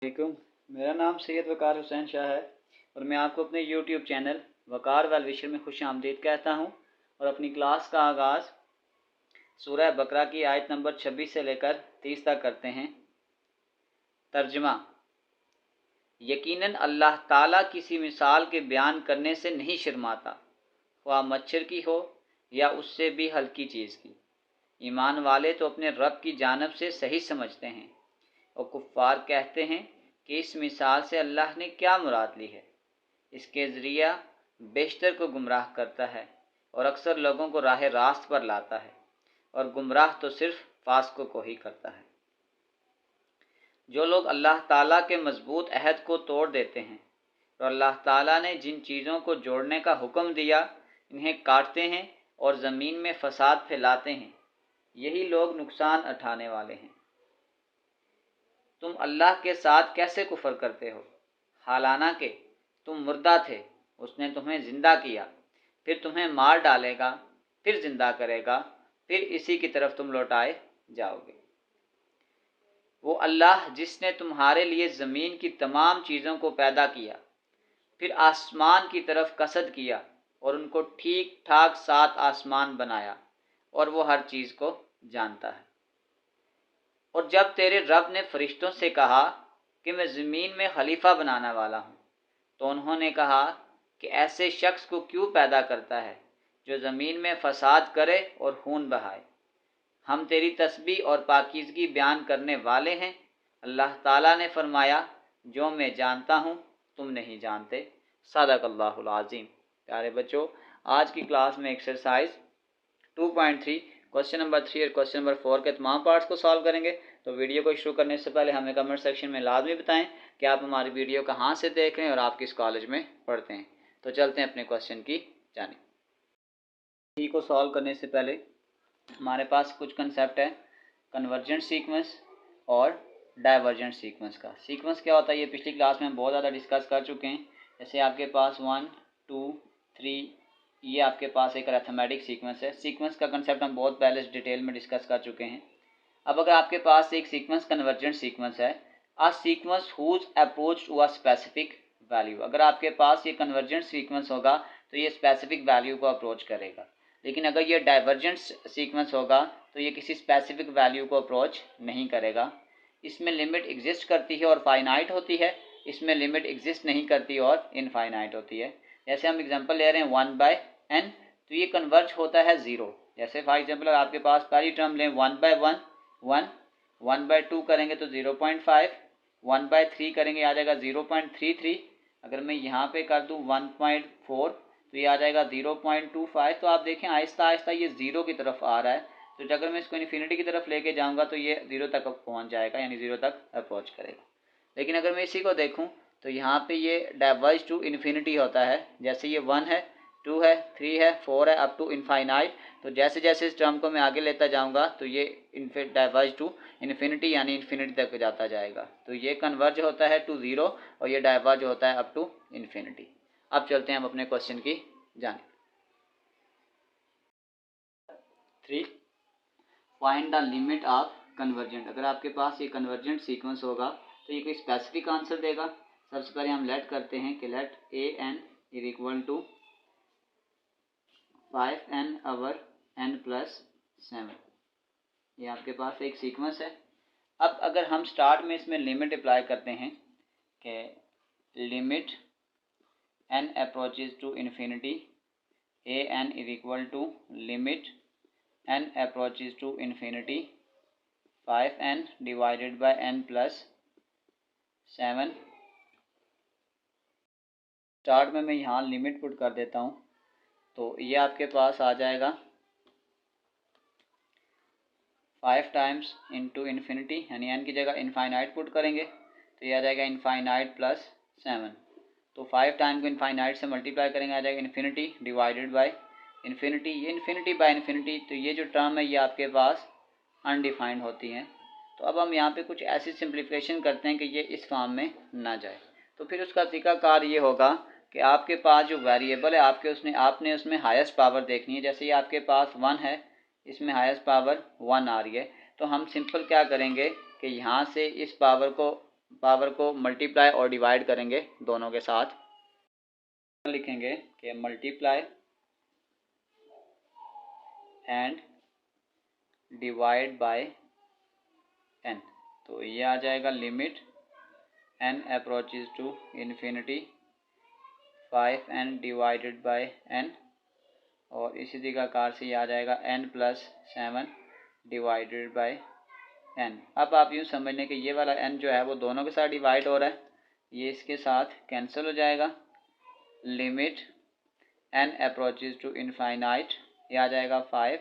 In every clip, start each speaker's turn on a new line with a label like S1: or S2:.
S1: वालेकुम। मेरा नाम सैयद वकार हुसैन शाह है और मैं आपको अपने यूट्यूब चैनल वकार वेल विशर में खुश आमदीद कहता हूँ। और अपनी क्लास का आगाज़ सूरह बकरा की आयत नंबर 26 से लेकर 30 तक करते हैं। तर्जमा। यकीनन अल्लाह ताला किसी मिसाल के बयान करने से नहीं शर्माता, ख्वाह मच्छर की हो या उससे भी हल्की चीज़ की। ईमान वाले तो अपने रब की जानब से सही समझते हैं और कुफ़ार कहते हैं कि इस मिसाल से अल्लाह ने क्या मुराद ली है। इसके ज़रिया बेशतर को गुमराह करता है और अक्सर लोगों को राह रास्त पर लाता है, और गुमराह तो सिर्फ फास्कों को ही करता है। जो लोग अल्लाह ताला के मजबूत अहद को तोड़ देते हैं और अल्लाह ताला ने जिन चीज़ों को जोड़ने का हुक्म दिया इन्हें काटते हैं और ज़मीन में फसाद फैलाते हैं, यही लोग नुकसान उठाने वाले हैं। तुम अल्लाह के साथ कैसे कुफर करते हो, हालांकि कि तुम मुर्दा थे, उसने तुम्हें ज़िंदा किया, फिर तुम्हें मार डालेगा, फिर ज़िंदा करेगा, फिर इसी की तरफ तुम लौटाए जाओगे। वो अल्लाह जिसने तुम्हारे लिए ज़मीन की तमाम चीज़ों को पैदा किया, फिर आसमान की तरफ कसद किया और उनको ठीक ठाक 7 आसमान बनाया, और वो हर चीज़ को जानता है। और जब तेरे रब ने फरिश्तों से कहा कि मैं ज़मीन में खलीफा बनाने वाला हूँ, तो उन्होंने कहा कि ऐसे शख्स को क्यों पैदा करता है जो ज़मीन में फसाद करे और खून बहाए। हम तेरी तस्बीह और पाकीज़गी बयान करने वाले हैं। अल्लाह ताला ने फरमाया, जो मैं जानता हूँ तुम नहीं जानते। सदक़ल्लाहुल अज़ीम। प्यारे बच्चों, आज की क्लास में एक्सरसाइज 2.3 क्वेश्चन नंबर 3 और क्वेश्चन नंबर 4 के तमाम पार्ट्स को सॉल्व करेंगे। तो वीडियो को शुरू करने से पहले हमें कमेंट सेक्शन में लाजमी बताएं कि आप हमारी वीडियो कहाँ से देख रहे हैं और आप किस कॉलेज में पढ़ते हैं। तो चलते हैं अपने क्वेश्चन की जानिब। टी को सॉल्व करने से पहले हमारे पास कुछ कंसेप्ट है कन्वर्जेंट सीक्वेंस और डाइवर्जेंट सीक्वेंस का। सीक्वेंस क्या होता है ये पिछली क्लास में हम बहुत ज़्यादा डिस्कस कर चुके हैं। जैसे आपके पास 1 2 3 ये आपके पास एक अरिथमेटिक सीक्वेंस है। सीक्वेंस का कंसेप्ट हम बहुत पहले डिटेल में डिस्कस कर चुके हैं। अब अगर आपके पास एक सीक्वेंस कन्वर्जेंट सीक्वेंस है, a sequence whose approach to a specific value, अगर आपके पास ये कन्वर्जेंट सीक्वेंस होगा तो ये स्पेसिफिक वैल्यू को अप्रोच करेगा। लेकिन अगर ये डाइवर्जेंट सीक्वेंस होगा तो ये किसी स्पेसिफिक वैल्यू को अप्रोच नहीं करेगा। इसमें लिमिट एग्जिस्ट करती है और फाइनाइट होती है, इसमें लिमिट एग्जिस्ट नहीं करती और इनफाइनाइट होती है। जैसे हम एग्जांपल ले रहे हैं 1/n, तो ये कन्वर्ज होता है 0। जैसे फॉर एग्जांपल अगर आपके पास पहली टर्म लें 1/1 1, 1/2 करेंगे तो 0.5, 1/3 करेंगे आ जाएगा 0.33। अगर मैं यहाँ पे कर दूँ 1.4 तो ये आ जाएगा 0.25। तो आप देखें आहिस्ता आहिस्ता ये 0 की तरफ आ रहा है। तो अगर मैं इसको इन्फिनिटी की तरफ लेके जाऊँगा तो ये 0 तक पहुँच जाएगा, यानी 0 तक अप्रोच करेगा। लेकिन अगर मैं इसी को देखूँ तो यहाँ पे ये डाइवर्ज टू इन्फिनिटी होता है। जैसे ये 1 है, 2 है, 3 है, 4 है, अप टू इनफाइनाइट। तो जैसे जैसे इस टर्म को मैं आगे लेता जाऊँगा तो ये डाइवर्ज टू इन्फिनिटी यानी इन्फिनिटी तक जाता जाएगा। तो ये कन्वर्ज होता है टू 0 और ये डाइवर्ज होता है अप टू इन्फिनिटी। अब चलते हैं हम अपने क्वेश्चन की जानिब। 3 find the limit of convergent. अगर आपके पास ये कन्वर्जेंट सीक्वेंस होगा तो ये कोई स्पेसिफिक आंसर देगा। सबसे पहले हम लेट करते हैं कि let an is equal to 5n over n plus 7। ये आपके पास एक सीक्वेंस है। अब अगर हम स्टार्ट में इसमें लिमिट अप्लाई करते हैं कि limit n approaches to infinity an is equal to limit n approaches to infinity 5n divided by n plus 7। Start में मैं यहाँ लिमिट पुट कर देता हूँ तो ये आपके पास आ जाएगा 5 टाइम्स इंटू इन्फिनिटी, यानी n की जगह इनफाइनाइट पुट करेंगे तो ये आ जाएगा इनफाइनाइट प्लस 7। तो 5 टाइम को इनफाइनाइट से मल्टीप्लाई करेंगे आ जाएगा इन्फिनिटी डिवाइडेड बाय इन्फिनिटी। ये इन्फिनिटी बाय इन्फिनिटी, तो ये जो टर्म है ये आपके पास अनडिफाइंड होती हैं। तो अब हम यहाँ पे कुछ ऐसी सिंप्लीफिकेशन करते हैं कि ये इस फॉर्म में ना जाए। तो फिर उसका तरीकाकार ये होगा कि आपके पास जो वेरिएबल है आपने उसमें हाईएस्ट पावर देखनी है। जैसे ये आपके पास 1 है, इसमें हाईएस्ट पावर 1 आ रही है, तो हम सिंपल क्या करेंगे कि यहाँ से इस पावर को पावर को मल्टीप्लाई और डिवाइड करेंगे दोनों के साथ, लिखेंगे कि multiply and divide by n। तो ये आ जाएगा limit n approaches to infinity 5n divided by n, और इसी तरीक़ाकार से ये आ जाएगा n+7 डिवाइडेड बाय n। अब आप यूँ समझ लें कि ये वाला n जो है वो दोनों के साथ डिवाइड हो रहा है, ये इसके साथ कैंसिल हो जाएगा। Limit n approaches to infinite, ये आ जाएगा 5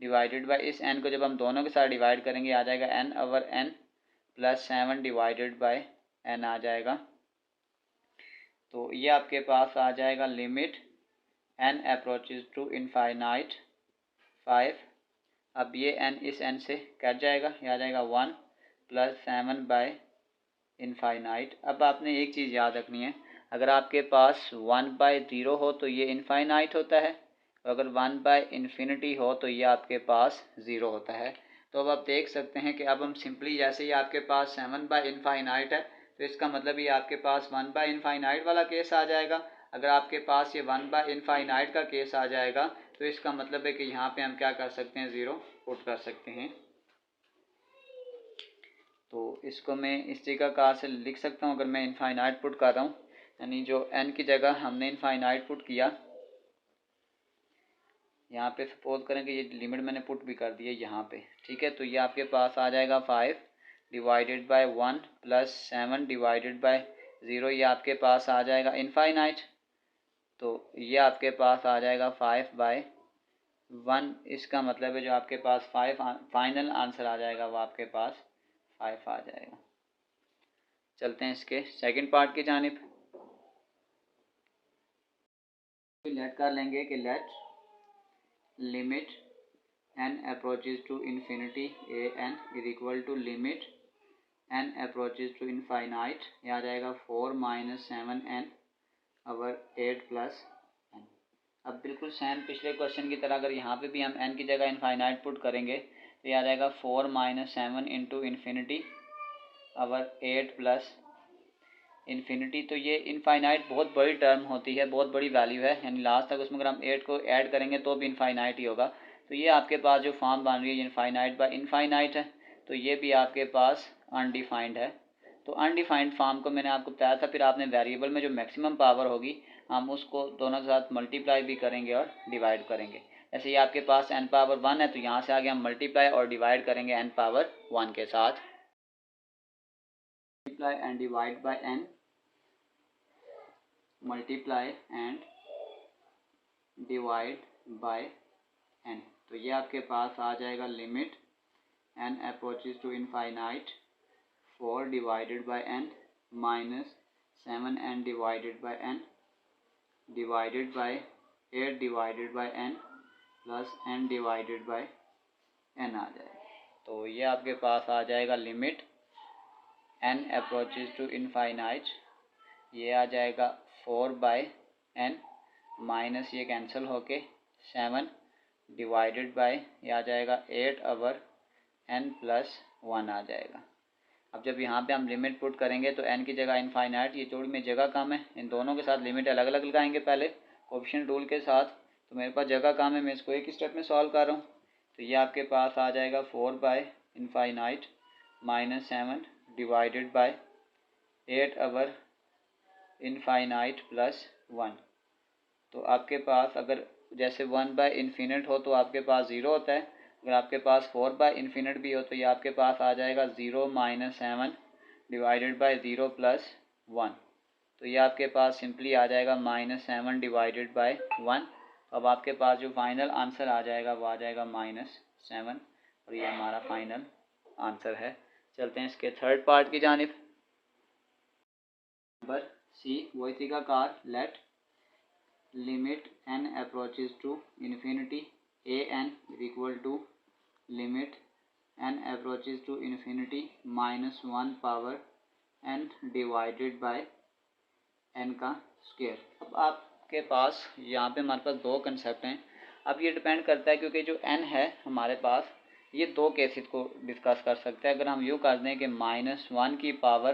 S1: डिवाइडेड बाय, इस n को जब हम दोनों के साथ डिवाइड करेंगे आ जाएगा n/n+7 डिवाइडेड बाय n आ जाएगा। तो ये आपके पास आ जाएगा limit n approaches to infinite 5, अब ये n इस n से कट जाएगा, ये आ जाएगा 1+7 बाय इनफाइनाइट। अब आपने एक चीज़ याद रखनी है, अगर आपके पास 1/0 हो तो ये इनफाइनाइट होता है, और अगर 1/infinity हो तो ये आपके पास 0 होता है। तो अब आप देख सकते हैं कि अब हम सिंपली, जैसे ही आपके पास 7/infinite है तो इसका मतलब ये आपके पास 1/infinite वाला केस आ जाएगा। अगर आपके पास ये 1/infinite का केस आ जाएगा तो इसका मतलब है कि यहाँ पे हम क्या कर सकते हैं, 0 पुट कर सकते हैं। तो इसको मैं इस तरीक़ाकार से लिख सकता हूँ, अगर मैं इनफाइनाइट पुट कर रहा हूँ, यानी जो n की जगह हमने इनफाइनाइट पुट किया, यहाँ पे सपोज करें कि ये लिमिट मैंने पुट भी कर दी है यहाँ पे, ठीक है। तो ये आपके पास आ जाएगा 5 डिवाइडेड बाय 1+7 डिवाइडेड बाय 0, ये आपके पास आ जाएगा इनफाइनाइट। तो ये आपके पास आ जाएगा 5/1, इसका मतलब है जो आपके पास 5 फाइनल आंसर आ जाएगा वो आपके पास 5 आ जाएगा। चलते हैं इसके सेकंड पार्ट की जानिब। लेट कर लेंगे कि let limit n approaches to infinity an is equal to limit n approaches to infinite, ये आ जाएगा 4-7n/8+n। अब बिल्कुल सेम पिछले क्वेश्चन की तरह अगर यहाँ पे भी हम n की जगह इनफाइनाइट पुट करेंगे तो ये आ जाएगा 4-7 इंटू इन्फिनिटी अवर 8+इन्फिनिटी। तो ये इनफाइनाइट बहुत बड़ी टर्म होती है, बहुत बड़ी वैल्यू है, यानी लास्ट तक उसमें अगर हम 8 को ऐड करेंगे तो भी इनफाइनाइट ही होगा। तो ये आपके पास जो फॉर्म बन रही है इनफाइनाइट बाय इनफाइनाइट है, तो ये भी आपके पास अनडिफाइंड है। तो अनडिफाइंड फॉर्म को मैंने आपको बताया था, फिर आपने वेरिएबल में जो मैक्सिमम पावर होगी हम उसको दोनों के साथ मल्टीप्लाई भी करेंगे और डिवाइड करेंगे। जैसे ये आपके पास n⁻1 है तो यहाँ से आगे हम मल्टीप्लाई और डिवाइड करेंगे n⁻1 के साथ। Multiply and divide by n, multiply and divide by n। तो ये आपके पास आ जाएगा limit n approaches to infinite 4 divided by n minus 7n divided by n divided by 8 divided by n plus n divided by n आ जाएगा। तो ये आपके पास आ जाएगा limit n approaches to infinite, ये आ जाएगा 4/n माइनस ये कैंसिल होके 7 डिवाइडेड बाय ये आ जाएगा 8/n+1 आ जाएगा। अब जब यहाँ पे हम लिमिट पुट करेंगे तो n की जगह इनफाइनाइट, ये जोड़ में जगह कम है, इन दोनों के साथ लिमिट अलग अलग लगाएंगे पहले कोएफिशिएंट रूल के साथ। तो मेरे पास जगह कम है, मैं इसको एक स्टेप में सॉल्व कर रहा हूँ। तो ये आपके पास आ जाएगा 4/इनफाइनाइट माइनस 7 डिवाइडेड बाय 8/इनफाइनाइट+1। तो आपके पास अगर जैसे 1/इन्फिनिट हो तो आपके पास 0 होता है, अगर आपके पास 4/इन्फिनिट भी हो तो ये आपके पास आ जाएगा 0-7 डिवाइडेड बाय 0+1। तो ये आपके पास सिंपली आ जाएगा -7 डिवाइडेड बाय 1। अब आपके पास जो फाइनल आंसर आ जाएगा वो आ जाएगा -7, और ये हमारा फाइनल आंसर है। चलते हैं इसके थर्ड पार्ट की जानिब। नंबर सी, वही तरीक़ाकार let limit n approaches to infinity an is equal to limit n approaches to infinity -1 power n divided by n का स्क्वायर। अब आपके पास यहाँ पे हमारे पास दो कंसेप्ट हैं। अब ये डिपेंड करता है क्योंकि जो n है हमारे पास ये दो केसेस को डिस्कस कर सकते हैं। अगर हम यूँ कर दें कि -1 की power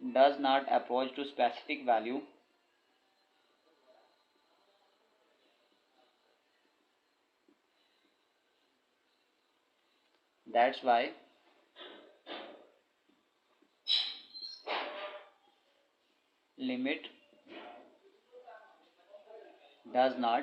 S1: does not approach to specific value that's why limit does not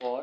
S1: 4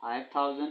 S1: 5000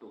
S1: 2.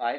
S1: 5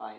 S1: 5.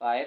S1: 5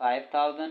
S1: 5000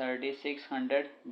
S1: 3600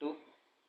S1: 2.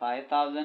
S1: 5000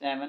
S1: 7.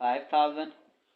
S1: 5000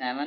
S1: 7.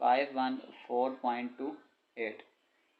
S1: 514.28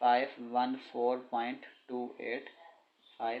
S1: 514.28.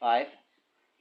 S1: 5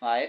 S1: 5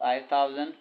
S1: 5000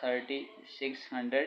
S1: 3600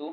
S1: 2.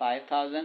S1: 5000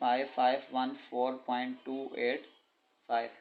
S1: 5514.285.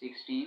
S1: 16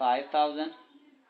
S1: 5000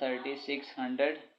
S1: 3600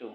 S1: 2.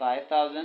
S1: 5000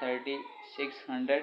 S1: 3600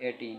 S1: 18.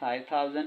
S1: 5000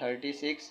S1: 36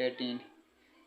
S1: 18.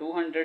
S1: 200.